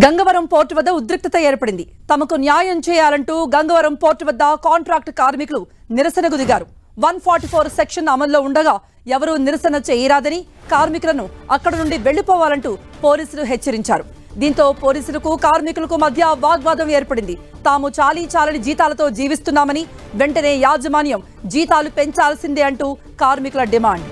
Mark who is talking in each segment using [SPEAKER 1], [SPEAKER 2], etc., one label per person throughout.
[SPEAKER 1] Gangavaram port వద్ద ఉద్రిక్తత ఏర్పడింది. తమకు న్యాయం చేయాలంటూ గంగవరం పోర్టు వద్ద కాంట్రాక్ట్ కార్మికులు నిరసనకు దిగారు. 144 సెక్షన్ అమల్లో ఉండగా ఎవరూ నిరసన చేయరాదని, కార్మికులను అక్కడి నుండి వెళ్లిపోవాలంటూ పోలీసులు హెచ్చరించారు. దీంతో పోలీసులకు కార్మికులకు మధ్య వాగ్వాదం ఏర్పడింది. తాము చాలని జీతాలతో జీవిస్తున్నామని, వెంటనే యాజమాన్యం జీతాలు పెంచాల్సిందే అంటూ కార్మికుల డిమాండ్.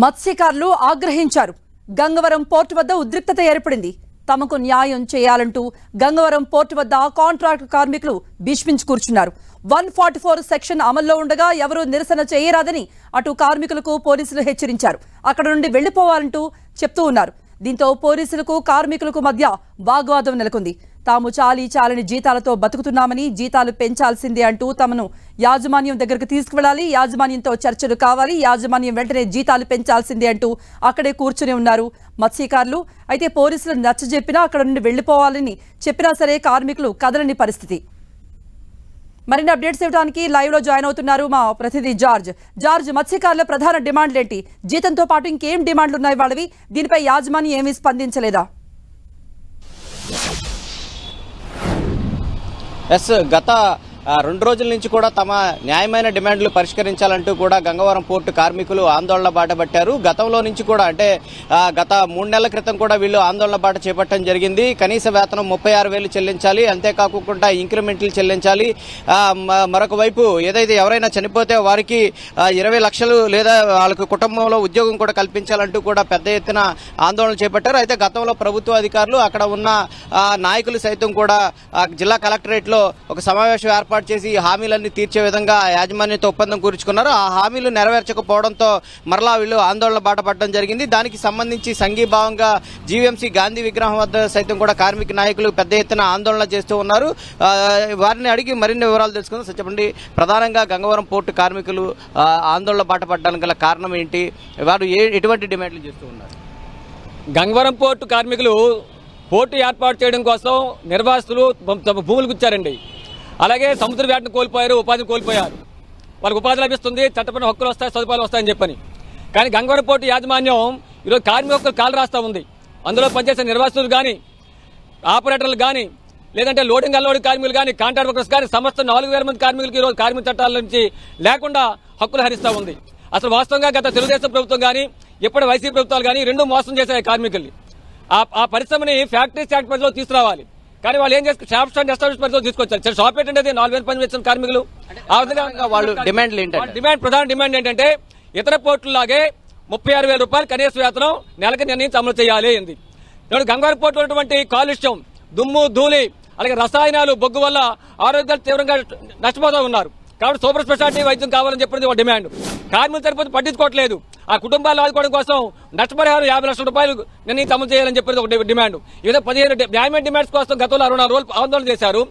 [SPEAKER 1] మత్స్యకారులు ఆగ్రహించారు. గంగవరం పోర్టు వద్ద ఉద్రిక్తత ఏర్పడింది. తమకు న్యాయం చేయాలంటూ గంగవరం పోర్టు వద్ద కాంట్రాక్ట్ కార్మికులు భీష్మించి కూర్చున్నారు. 144 సెక్షన్ అమల్లో ఉండగా ఎవరూ నిరసన చేయరాదని అటు కార్మికులకు పోలీసులు హెచ్చరించారు. అక్కడ నుండి వెళ్లిపోవాలంటూ చెప్తూ ఉన్నారు. దీంతో పోలీసులకు కార్మికులకు మధ్య వాగ్వాదం నెలకొంది. తాము చాలని జీతాలతో బతుకుతున్నామని, జీతాలు పెంచాల్సిందే అంటూ తమను యాజమాన్యం దగ్గరకు తీసుకువెళ్లాలి, యాజమాన్యంతో చర్చలు కావాలి, యాజమాన్యం వెంటనే జీతాలు పెంచాల్సిందే అంటూ అక్కడే కూర్చుని ఉన్నారు మత్స్యకారులు. అయితే పోలీసులు నచ్చజెప్పినా, అక్కడ నుండి వెళ్లిపోవాలని చెప్పినా సరే కార్మికులు కదలని పరిస్థితి. మరిన్ని అప్డేట్స్ ఇవ్వడానికి లైవ్ లో జాయిన్ అవుతున్నారు మా ప్రతినిధి జార్జ్. మత్స్యకారుల ప్రధాన డిమాండ్లు ఏంటి? జీతంతో పాటు ఇంకేం డిమాండ్లు ఉన్నాయి వాళ్ళవి? దీనిపై యాజమాన్యం ఏమీ స్పందించలేదా?
[SPEAKER 2] గత 2 రోజుల నుంచి కూడా తమ న్యాయమైన డిమాండ్లు పరిష్కరించాలంటూ కూడా గంగవరం పోర్టు కార్మికులు ఆందోళన బాట పట్టారు. గతంలో నుంచి కూడా అంటే గత 3 నెలల క్రితం కూడా వీళ్ళు ఆందోళన బాట చేపట్టడం జరిగింది. కనీస వేతనం 36,000 చెల్లించాలి, అంతేకాకుండా ఇంక్రిమెంట్లు చెల్లించాలి. మరొక వైపు ఏదైతే ఎవరైనా చనిపోతే వారికి 20 లక్షలు లేదా వాళ్ళకి కుటుంబంలో ఉద్యోగం కూడా కల్పించాలంటూ కూడా పెద్ద ఎత్తున ఆందోళన చేపట్టారు. అయితే గతంలో ప్రభుత్వ అధికారులు, అక్కడ ఉన్న నాయకులు సైతం కూడా జిల్లా కలెక్టరేట్ లో ఒక సమావేశం ఏర్పాటు చేసి హామీలన్నీ తీర్చే విధంగా యాజమాన్యంతో ఒప్పందం కూర్చుకున్నారు. ఆ హామీలు నెరవేర్చకపోవడంతో మరలా వీళ్ళు ఆందోళన బాట పడడం జరిగింది. దానికి సంబంధించి సంఘీభావంగా జీవీఎంసీ గాంధీ విగ్రహం వద్ద సైతం కూడా కార్మిక నాయకులు పెద్ద ఎత్తున ఆందోళన చేస్తూ ఉన్నారు. వారిని అడిగి మరిన్ని వివరాలు తెలుసుకుందాం. చెప్పండి, ప్రధానంగా గంగవరం పోర్టు కార్మికులు ఆందోళన బాట పడడానికి గల కారణం ఏంటి? వారు ఎటువంటి డిమాండ్లు చేస్తూ ఉన్నారు?
[SPEAKER 3] గంగవరం పోర్టు కార్మికులు పోర్టు ఏర్పాటు చేయడం కోసం నిర్వాసితులు తమ భూములు గుచ్చారండి. అలాగే సముద్ర వేటను కోల్పోయారు, ఉపాధిని కోల్పోయారు. వాళ్ళకి ఉపాధి లభిస్తుంది, చట్టపరమైన హక్కులు వస్తాయి, సదుపాయాలు వస్తాయని చెప్పని. కానీ గంగవరం పోర్టు యాజమాన్యం ఈరోజు కార్మిక హక్కులు కాలు రాస్తూ ఉంది. అందులో పనిచేసే నిర్వాసితులు కానీ, ఆపరేటర్లు కానీ, లేదంటే లోడింగ్ అన్లోడింగ్ కార్మికులు కానీ, కాంట్రాక్ట్ వర్కర్స్ కానీ, సమస్త 4,000 మంది కార్మికులకి ఈరోజు కార్మిక చట్టాల నుంచి లేకుండా హక్కులు హరిస్తూ ఉంది. అసలు వాస్తవంగా గత తెలుగుదేశం ప్రభుత్వం కానీ, ఇప్పటి వైసీపీ ప్రభుత్వాలు కానీ రెండు మోసం చేశాయి కార్మికుల్ని. ఆ పరిశ్రమని ఫ్యాక్టరీస్ యాక్ట్ పరిధిలో తీసుకురావాలి. కానీ వాళ్ళు ఏం చేస్తారు? షాప్స్ అండ్ ఎస్టాబ్లిష్ పరిధిలో తీసుకొచ్చారు. షాప్ ఏంటంటే 4,000 పని చేస్తున్న కార్మికులు. ఆ విధంగా వాళ్ళు ప్రధాన డిమాండ్ ఏంటంటే ఇతర పోర్టులాగే 36,000 రూపాయలు కనీస వేతనం నెలకి నిర్ణయించి అమలు చేయాలి అంది. గంగవరం పోర్టు ఉన్నటువంటి కాలుష్యం, దుమ్ము, ధూళి, అలాగే రసాయనాలు, బొగ్గు వల్ల ఆరోగ్యాలు తీవ్రంగా నష్టపోతూ ఉన్నారు. కాబట్టి సూపర్ స్పెషాలిటీ వైద్యం కావాలని చెప్పినది ఒక డిమాండ్. కార్మికులు సరిపోతే పట్టించుకోవట్లేదు. ఆ కుటుంబాలు ఆదుకోవడం కోసం నష్టపరిహారం 50 లక్షల రూపాయలు నిర్ణయించి అమలు చేయాలని చెప్పినది ఒక డిమాండ్. ఈ విధంగా 15 న్యాయమైన డిమాండ్స్ కోసం గతంలో 64 రోజులు ఆందోళన చేశారు.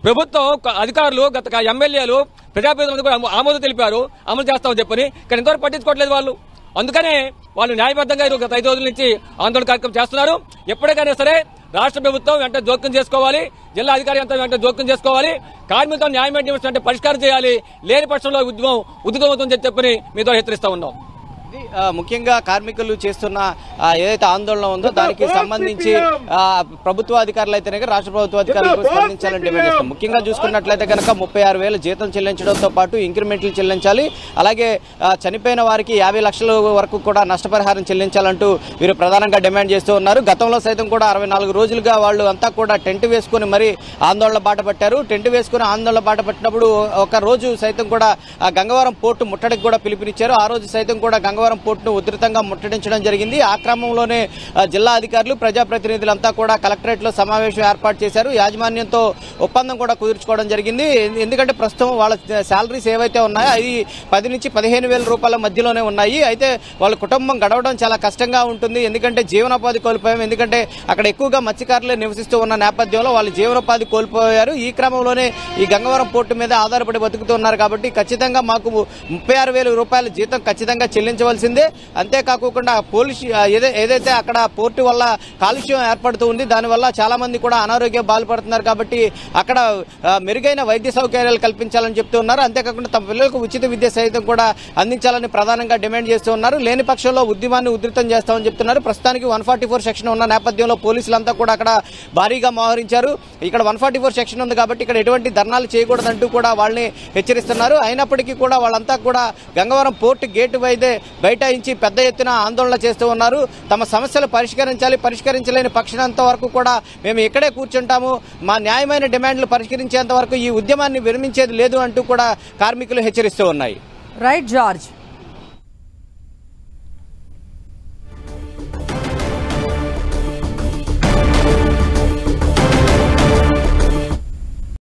[SPEAKER 3] ప్రభుత్వం అధికారులు, గత ఎమ్మెల్యేలు, ప్రజాప్రతినిధులు కూడా ఆమోదం తెలిపారు, అమలు చేస్తామని చెప్పని. కానీ ఇంతవరకు పట్టించుకోవట్లేదు వాళ్ళు. అందుకనే వాళ్ళు న్యాయబద్ధంగా గత 5 రోజుల నుంచి ఆందోళన కార్యక్రమం చేస్తున్నారు. ఎప్పటికైనా సరే రాష్ట్ర ప్రభుత్వం వెంటనే జోక్యం చేసుకోవాలి, జిల్లా అధికారి అంతా వెంటనే జోక్యం చేసుకోవాలి, కార్మికుల న్యాయమైన డిమాండ్స్ అంటే పరిష్కారం చేయాలి. లేని పక్షంలో ఉద్యమం ఉద్యమవుతుందని చెప్పని మీతో హెచ్చరిస్తా ఉన్నాం.
[SPEAKER 2] ముఖ్యంగా కార్మికులు చేస్తున్న ఏదైతే ఆందోళన ఉందో దానికి సంబంధించి ప్రభుత్వ అధికారులు అయితేనే రాష్ట్ర ప్రభుత్వ అధికారులకు స్పందించాలని డిమాండ్ చేస్తాం. ముఖ్యంగా చూసుకున్నట్లయితే కనుక 36,000 జీతం చెల్లించడంతో పాటు ఇంక్రిమెంట్లు చెల్లించాలి. అలాగే చనిపోయిన వారికి 50 లక్షల వరకు కూడా నష్టపరిహారం చెల్లించాలంటూ వీరు ప్రధానంగా డిమాండ్ చేస్తూ ఉన్నారు. గతంలో సైతం కూడా 64 రోజులుగా వాళ్ళు అంతా కూడా టెంట్ వేసుకుని మరి ఆందోళన బాట పట్టారు. టెంట్ వేసుకుని ఆందోళన బాట పట్టినప్పుడు ఒక రోజు సైతం కూడా గంగవరం పోర్టు ముట్టడికి కూడా పిలుపునిచ్చారు. ఆ రోజు సైతం కూడా గంగవరం పోర్టును ఉధృతంగా ముట్టడించడం జరిగింది. ఆ క్రమంలోనే జిల్లా అధికారులు ప్రజాప్రతినిధులంతా కూడా కలెక్టరేట్ లో సమావేశం ఏర్పాటు చేశారు. యాజమాన్యంతో ఒప్పందం కూడా కుదుర్చుకోవడం జరిగింది. ఎందుకంటే ప్రస్తుతం వాళ్ళ శాలరీస్ ఏవైతే ఉన్నాయో అది 10 నుంచి 15,000 రూపాయల మధ్యలోనే ఉన్నాయి. అయితే వాళ్ళ కుటుంబం గడవడం చాలా కష్టంగా ఉంటుంది. ఎందుకంటే జీవనోపాధి కోల్పోయాం. ఎందుకంటే అక్కడ ఎక్కువగా మత్స్యకారులే నివసిస్తూ ఉన్న నేపథ్యంలో వాళ్ళు జీవనోపాధి కోల్పోయారు. ఈ క్రమంలోనే ఈ గంగవరం పోర్టు మీద ఆధారపడి బతుకుతున్నారు. కాబట్టి ఖచ్చితంగా మాకు 36,000 రూపాయల జీతం ఖచ్చితంగా చెల్లించవలసిందే. అంతేకాకుండా ఏదైతే అక్కడ పోర్టు వల్ల కాలుష్యం ఏర్పడుతూ ఉంది, దానివల్ల చాలా మంది కూడా అనారోగ్యం బాధపడుతున్నారు. కాబట్టి అక్కడ మెరుగైన వైద్య సౌకర్యాలు కల్పించాలని చెప్తూ ఉన్నారు. అంతేకాకుండా తమ పిల్లలకు ఉచిత విద్య సైతం కూడా అందించాలని ప్రధానంగా డిమాండ్ చేస్తూ ఉన్నారు. లేని పక్షంలో ఉద్యమాన్ని ఉధృతం చేస్తామని చెప్తున్నారు. ప్రస్తుతానికి 144 సెక్షన్ ఉన్న నేపథ్యంలో పోలీసులంతా కూడా అక్కడ భారీగా మోహరించారు. ఇక్కడ 144 సెక్షన్ ఉంది కాబట్టి ఇక్కడ ఎటువంటి ధర్నాలు చేయకూడదంటూ కూడా వాళ్ళని హెచ్చరిస్తున్నారు. అయినప్పటికీ కూడా వాళ్ళంతా కూడా గంగవరం పోర్టు గేటు బైఠాయించి పెద్ద ఎత్తున ఆందోళన చేస్తూ ఉన్నారు. తమ సమస్యలు పరిష్కరించలేని పక్షాంత వరకు కూడా మేము ఇక్కడే కూర్చుంటాము, మా న్యాయమైన డిమాండ్లు పరిష్కరించేంత వరకు ఈ ఉద్యమాన్ని విరమించేది లేదు అంటూ కూడా కార్మికులు హెచ్చరిస్తూ ఉన్నాయి.
[SPEAKER 1] Right George.